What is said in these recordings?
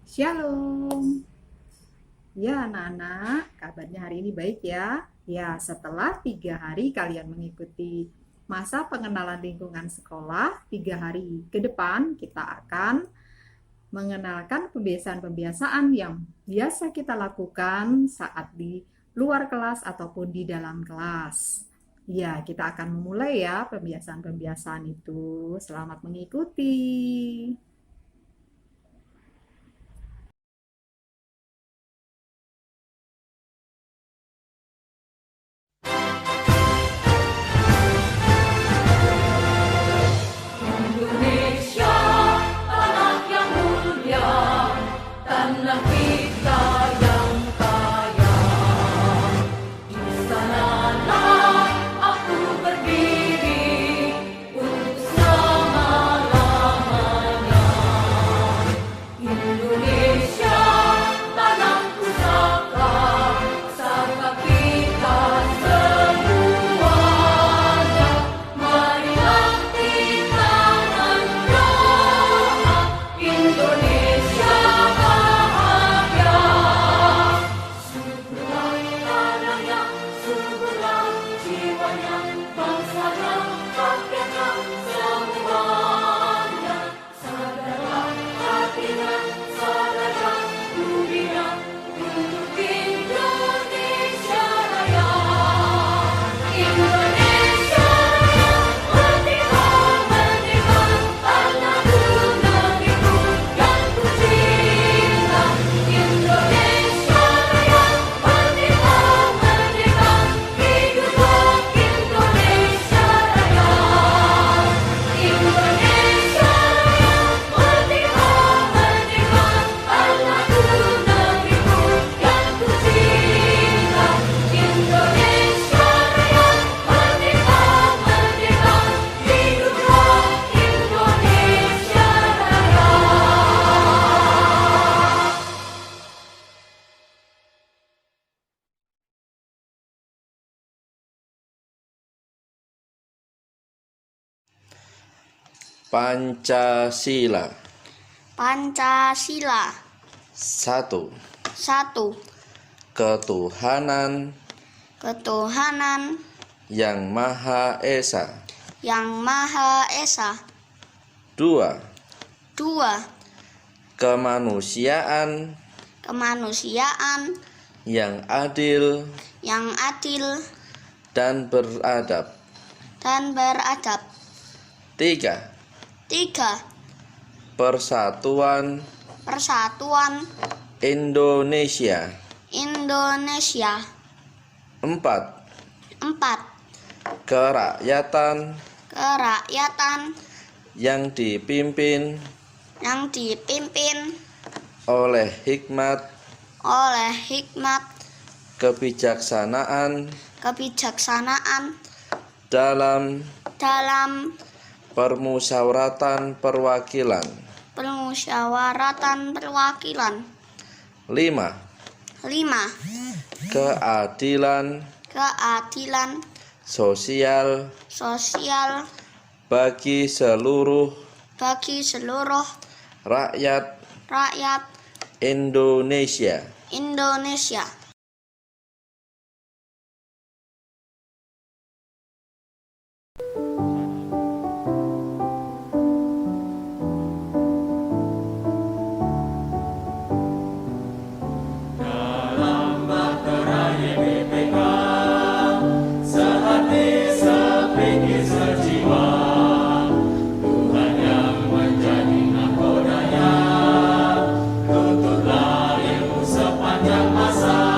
Shalom. Ya anak-anak, kabarnya hari ini baik ya. Ya, setelah 3 hari kalian mengikuti masa pengenalan lingkungan sekolah, 3 hari ke depan kita akan mengenalkan pembiasaan-pembiasaan yang biasa kita lakukan saat di luar kelas ataupun di dalam kelas. Ya, kita akan memulai ya pembiasaan-pembiasaan itu. Selamat mengikuti. Indonesia, tanah yang mulia, tanah kita yang kaya. Di sanalah aku berdiri untuk selama-lamanya. Indonesia, tanah pusaka, pusaka kita semuanya. Marilah kita mendoa Indonesia bahagia. Suburlah tanahnya, suburlah jiwanya, bangsanya, rakyatnya semuanya. Sadarlah hatinya, sadarlah budinya, untuk Indonesia Raya. Indonesia Raya, merdeka, merdeka, tanahku, negeriku yang ku cinta. Indonesia Raya, merdeka, merdeka, hiduplah Indonesia Raya. Indonesia Raya, merdeka, merdeka, tanahku, negeriku yang ku cinta. Indonesia Raya, merdeka, merdeka, hiduplah Indonesia Raya. Pancasila. Pancasila. 1. 1. Ketuhanan Ketuhanan yang Maha Esa. yang Maha Esa. 2. 2. Kemanusiaan Kemanusiaan yang adil yang adil dan beradab. dan beradab. 3. 3. Persatuan Persatuan Indonesia. Indonesia. 4. 4. Kerakyatan Kerakyatan yang dipimpin oleh hikmat, kebijaksanaan dalam permusyawaratan perwakilan. 5. 5. Keadilan sosial bagi seluruh rakyat Indonesia. Sehati, sepikir, sejiwa, Tuhan yang menjadi nakodanya. Tuntutlah ilmu sepanjang masa.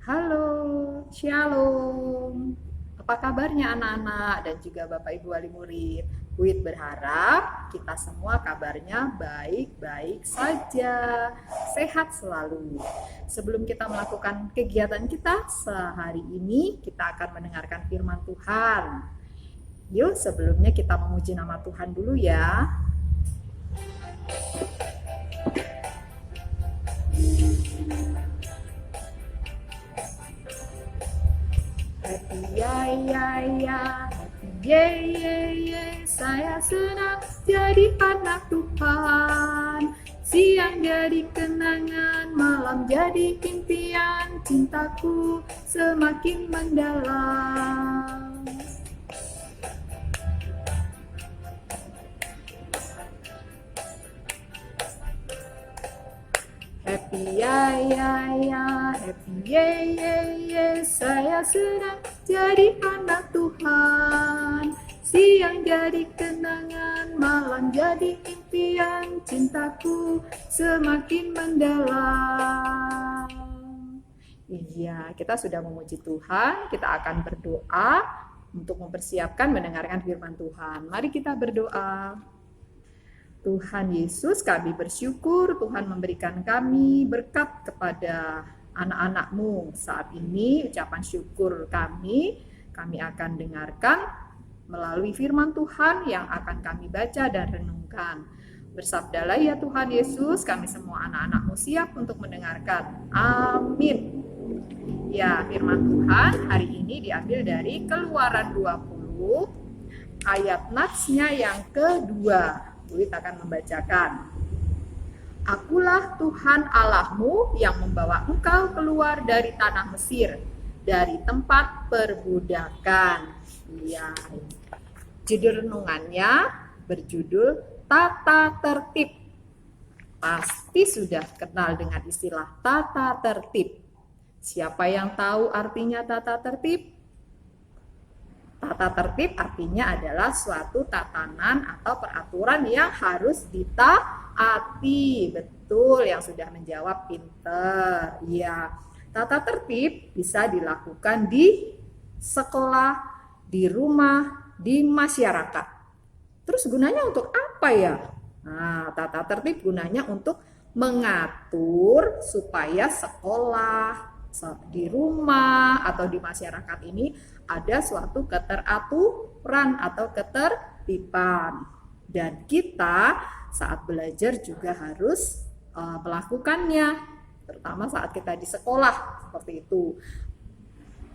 Halo, Shalom. Apa kabarnya anak-anak dan juga Bapak Ibu wali murid? Wid berharap kita semua kabarnya baik-baik saja, sehat selalu. Sebelum kita melakukan kegiatan kita sehari ini, kita akan mendengarkan firman Tuhan. Yuk, sebelumnya kita memuji nama Tuhan dulu ya. Happy ya, happy ye, saya senang jadi anak Tuhan. Siang jadi kenangan, malam jadi impian, cintaku semakin mendalam. Happy ya, happy ye, saya senang jadi anak Tuhan. Siang jadi kenangan, malam jadi impian, cintaku semakin mendalam. Iya, kita sudah memuji Tuhan, kita akan berdoa untuk mempersiapkan mendengarkan firman Tuhan. Mari kita berdoa. Tuhan Yesus, kami bersyukur Tuhan memberikan kami berkat kepada anak-anak-Mu. Saat ini ucapan syukur kami akan dengarkan melalui firman Tuhan yang akan kami baca dan renungkan. Bersabdalah ya Tuhan Yesus, kami semua anak-anak-Mu siap untuk mendengarkan. Amin. Ya, firman Tuhan hari ini diambil dari Keluaran 20 ayat natsnya yang kedua. Wid akan membacakan. Akulah Tuhan Allahmu yang membawa engkau keluar dari tanah Mesir, dari tempat perbudakan. Ya. Judul renungannya berjudul Tata Tertib. Pasti sudah kenal dengan istilah tata tertib. Siapa yang tahu artinya tata tertib? Tata tertib artinya adalah suatu tatanan atau peraturan yang harus ditaati. Betul, yang sudah menjawab pinter. Ya, tata tertib bisa dilakukan di sekolah, di rumah, di masyarakat. Terus gunanya untuk apa ya? Nah, tata tertib gunanya untuk mengatur supaya sekolah, di rumah atau di masyarakat ini ada suatu keteraturan atau ketertiban, dan kita saat belajar juga harus melakukannya, terutama saat kita di sekolah seperti itu.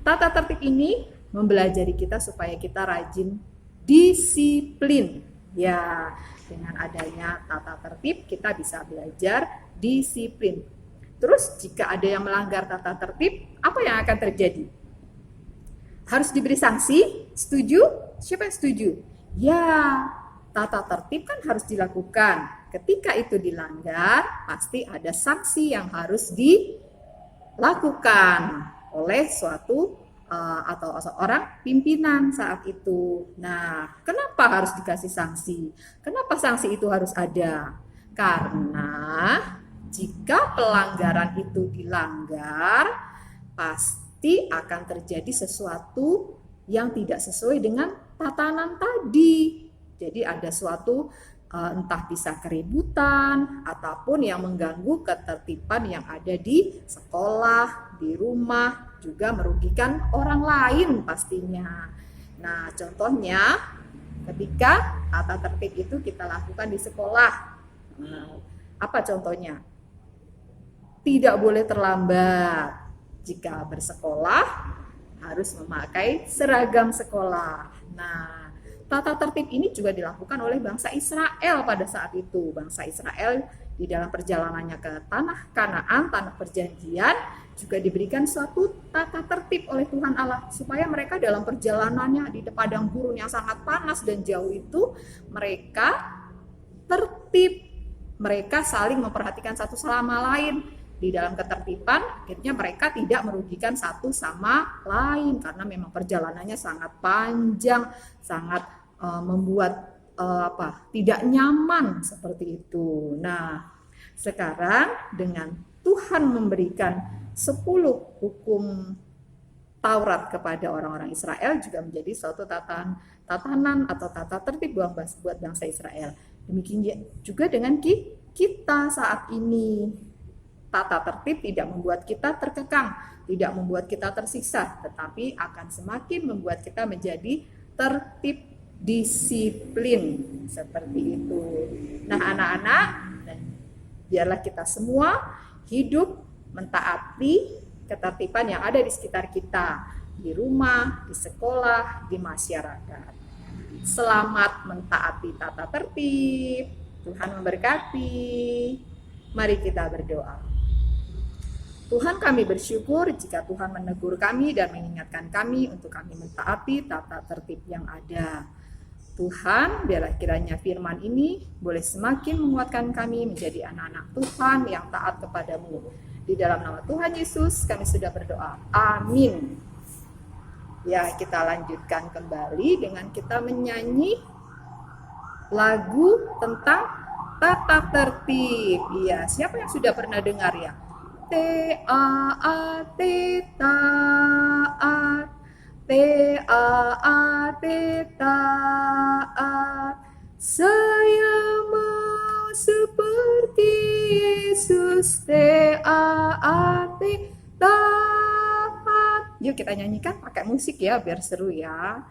Tata tertib ini mempelajari kita supaya kita rajin disiplin. Ya, dengan adanya tata tertib kita bisa belajar disiplin. Terus jika ada yang melanggar tata tertib, apa yang akan terjadi? Harus diberi sanksi? Setuju? Siapa yang setuju? Ya, tata tertib kan harus dilakukan. Ketika itu dilanggar, pasti ada sanksi yang harus dilakukan oleh suatu atau seorang pimpinan saat itu. Nah, kenapa harus dikasih sanksi? Kenapa sanksi itu harus ada? Karena jika pelanggaran itu dilanggar, pasti akan terjadi sesuatu yang tidak sesuai dengan tatanan tadi. Jadi ada suatu entah bisa keributan ataupun yang mengganggu ketertiban yang ada di sekolah, di rumah, juga merugikan orang lain pastinya. Nah, contohnya ketika tata tertib itu kita lakukan di sekolah. Nah, apa contohnya? Tidak boleh terlambat. Jika bersekolah harus memakai seragam sekolah. Nah, tata tertib ini juga dilakukan oleh bangsa Israel pada saat itu. Bangsa Israel di dalam perjalanannya ke tanah Kanaan, tanah perjanjian, juga diberikan suatu tata tertib oleh Tuhan Allah supaya mereka dalam perjalanannya di padang gurun yang sangat panas dan jauh itu mereka tertib. Mereka saling memperhatikan satu sama lain. Di dalam ketertiban, akhirnya mereka tidak merugikan satu sama lain karena memang perjalanannya sangat panjang, sangat membuat tidak nyaman seperti itu. Nah, sekarang dengan Tuhan memberikan 10 hukum Taurat kepada orang-orang Israel juga menjadi suatu tatanan atau tata tertib buat bangsa Israel. Demikian juga dengan kita saat ini. Tata tertib tidak membuat kita terkekang, tidak membuat kita tersiksa, tetapi akan semakin membuat kita menjadi tertib, disiplin, seperti itu. Nah, anak-anak, dan biarlah kita semua hidup mentaati ketertiban yang ada di sekitar kita, di rumah, di sekolah, di masyarakat. Selamat mentaati tata tertib. Tuhan memberkati. Mari kita berdoa. Tuhan, kami bersyukur jika Tuhan menegur kami dan mengingatkan kami untuk kami mentaati tata tertib yang ada. Tuhan, biarlah kiranya firman ini boleh semakin menguatkan kami menjadi anak-anak Tuhan yang taat kepadamu. Di dalam nama Tuhan Yesus kami sudah berdoa. Amin. Ya, kita lanjutkan kembali dengan kita menyanyi lagu tentang tata tertib. Iya, siapa yang sudah pernah dengar ya? T-A-A-T, taat. T-A-A-T, taat. Saya mau seperti Yesus. T-A-A-T, taat. Yuk kita nyanyikan pakai musik ya, biar seru ya.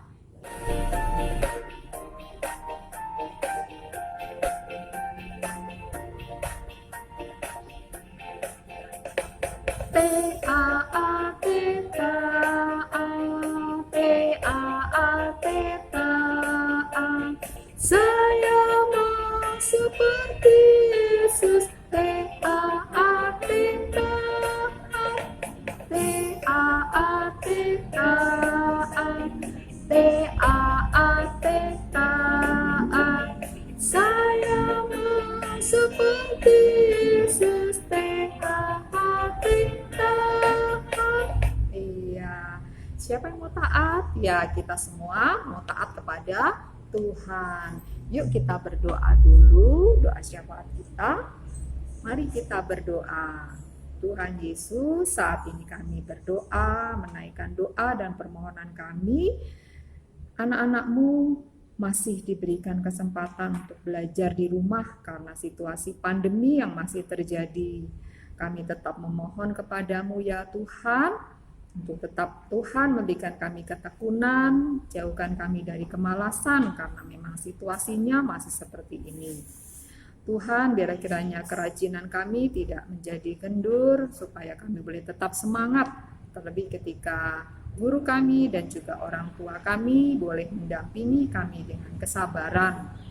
T-A-A-T, taat. T-A-A-T, taat. Saya mau seperti Yesus. T-A-A-T, taat. T-A-A-T, taat. T-A-A-T, taat. Saya mau seperti Yesus. T-A-A-T, taat. Iya, siapa yang mau taat? Ya, kita semua mau taat kepada Tuhan. Yuk kita berdoa dulu, doa syafaat kita. Mari kita berdoa. Tuhan Yesus, saat ini kami berdoa, menaikkan doa dan permohonan kami. Anak-anak-Mu masih diberikan kesempatan untuk belajar di rumah karena situasi pandemi yang masih terjadi. Kami tetap memohon kepadamu ya Tuhan, untuk tetap Tuhan memberikan kami ketekunan, jauhkan kami dari kemalasan karena memang situasinya masih seperti ini. Tuhan, biar kiranya kerajinan kami tidak menjadi kendur, supaya kami boleh tetap semangat, terlebih ketika guru kami dan juga orang tua kami boleh mendampingi kami dengan kesabaran.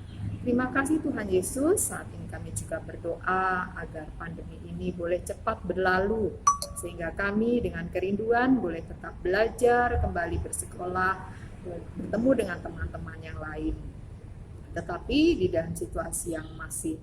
Terima kasih Tuhan Yesus, saat ini kami juga berdoa agar pandemi ini boleh cepat berlalu, sehingga kami dengan kerinduan boleh tetap belajar, kembali bersekolah, bertemu dengan teman-teman yang lain. Tetapi di dalam situasi yang masih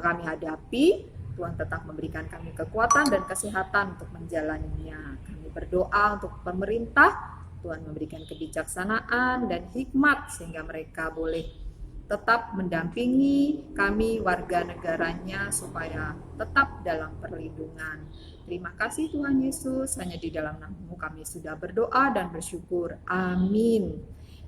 kami hadapi, Tuhan tetap memberikan kami kekuatan dan kesehatan untuk menjalaninya. Kami berdoa untuk pemerintah, Tuhan memberikan kebijaksanaan dan hikmat sehingga mereka boleh tetap mendampingi kami warga negaranya supaya tetap dalam perlindungan. Terima kasih Tuhan Yesus, hanya di dalam nama-Mu kami sudah berdoa dan bersyukur. Amin.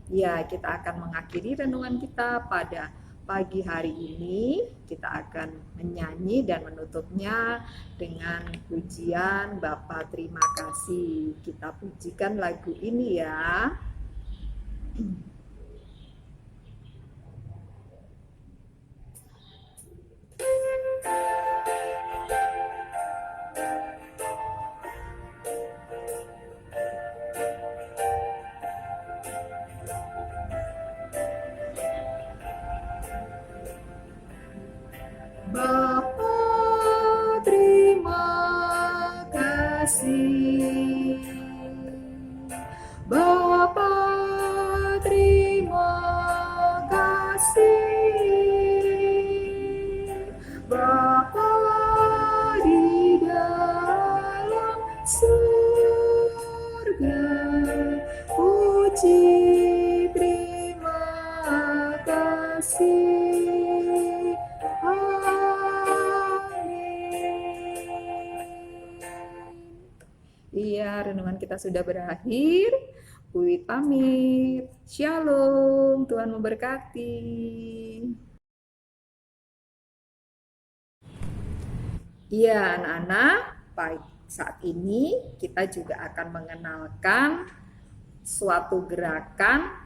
Ya, kita akan mengakhiri renungan kita pada pagi hari ini. Kita akan menyanyi dan menutupnya dengan pujian Bapa terima kasih. Kita pujikan lagu ini ya. Bapa terima kasih, Bapa terima kasih, Bapa di dalam surga, puji terima kasih. Amin. Iya, renungan kita sudah berakhir. Wiwit pamit. Shalom, Tuhan memberkati. Iya, anak-anak, baik. Saat ini kita juga akan mengenalkan suatu gerakan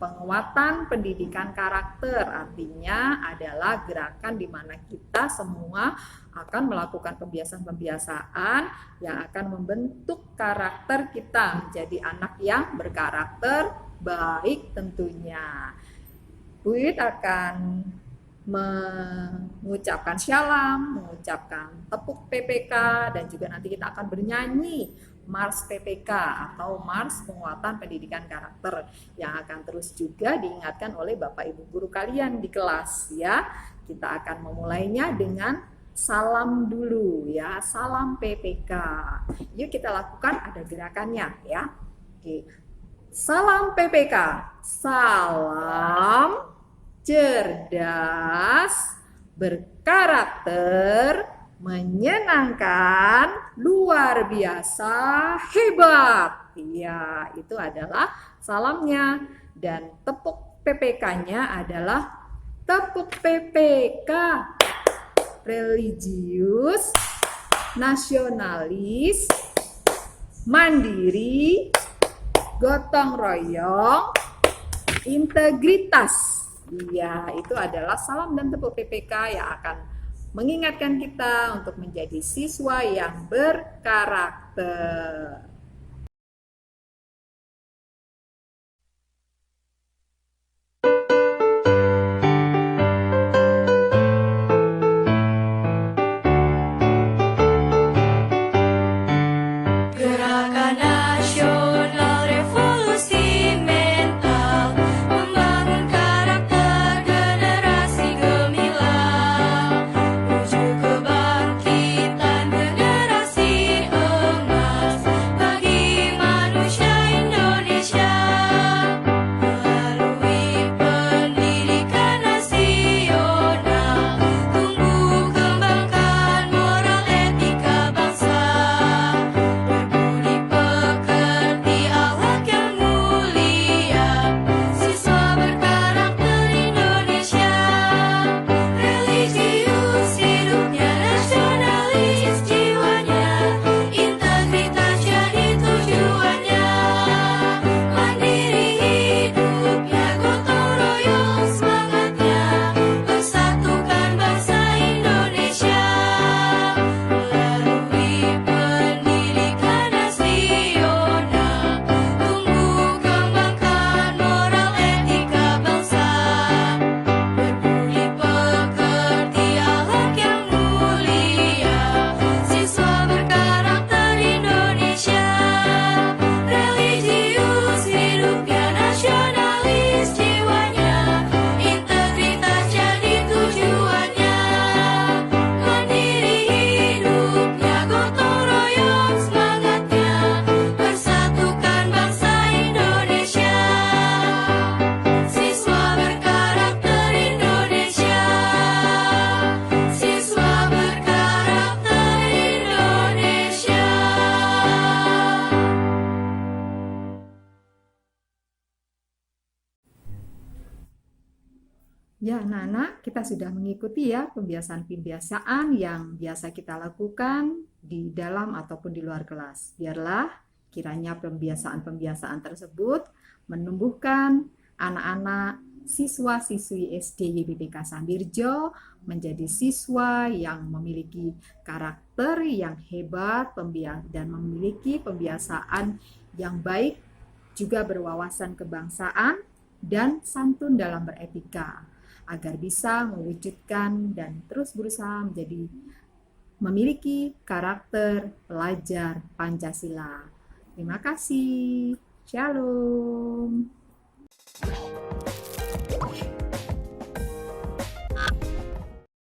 penguatan pendidikan karakter. Artinya adalah gerakan di mana kita semua akan melakukan pembiasaan-pembiasaan yang akan membentuk karakter kita menjadi anak yang berkarakter baik tentunya. Wiwit akan mengucapkan syalam, mengucapkan tepuk PPK, dan juga nanti kita akan bernyanyi Mars PPK atau Mars Penguatan Pendidikan Karakter yang akan terus juga diingatkan oleh Bapak Ibu guru kalian di kelas ya. Kita akan memulainya dengan salam dulu ya, salam PPK. Yuk kita lakukan, ada gerakannya ya. Oke. Salam PPK. Salam cerdas, berkarakter, menyenangkan, luar biasa, hebat. Ya, itu adalah salamnya. Dan tepuk PPK-nya adalah tepuk PPK. Religius, nasionalis, mandiri, gotong royong, integritas. Iya, itu adalah salam dan tepuk PPK yang akan mengingatkan kita untuk menjadi siswa yang berkarakter. Gerakan nasional revolusi mental membangun karakter generasi gemilang menuju kebangkitan generasi emas bagi manusia Indonesia melalui pendidikan nasional tumbuh kembangkan moral etika bangsa berbudi pekerti akhlak yang mulia siswa berkarakter Indonesia religius hidupnya nasionalis jiwanya integritas jadi tujuannya mandiri hidupnya gotong royong semangatnya persatukan bangsa Indonesia melalui pendidikan nasional tumbuh kembangkan moral etika bangsa berbudi pekerti akhlak yang mulia siswa berkarakter Indonesia religius hidupnya nasionalis jiwanya integritas jadi tujuannya mandiri hidupnya gotong royong semangatnya persatukan bangsa Indonesia siswa berkarakter Indonesia siswa berkarakter Indonesia. Ya, anak-anak, kita sudah mengikuti ya pembiasaan-pembiasaan yang biasa kita lakukan di dalam ataupun di luar kelas. Biarlah kiranya pembiasaan-pembiasaan tersebut menumbuhkan anak-anak siswa-siswi SD YBPK Sambirjo menjadi siswa yang memiliki karakter yang hebat dan memiliki pembiasaan yang baik, juga berwawasan kebangsaan dan santun dalam beretika, agar bisa mewujudkan dan terus berusaha memiliki karakter pelajar Pancasila. Terima kasih. Shalom.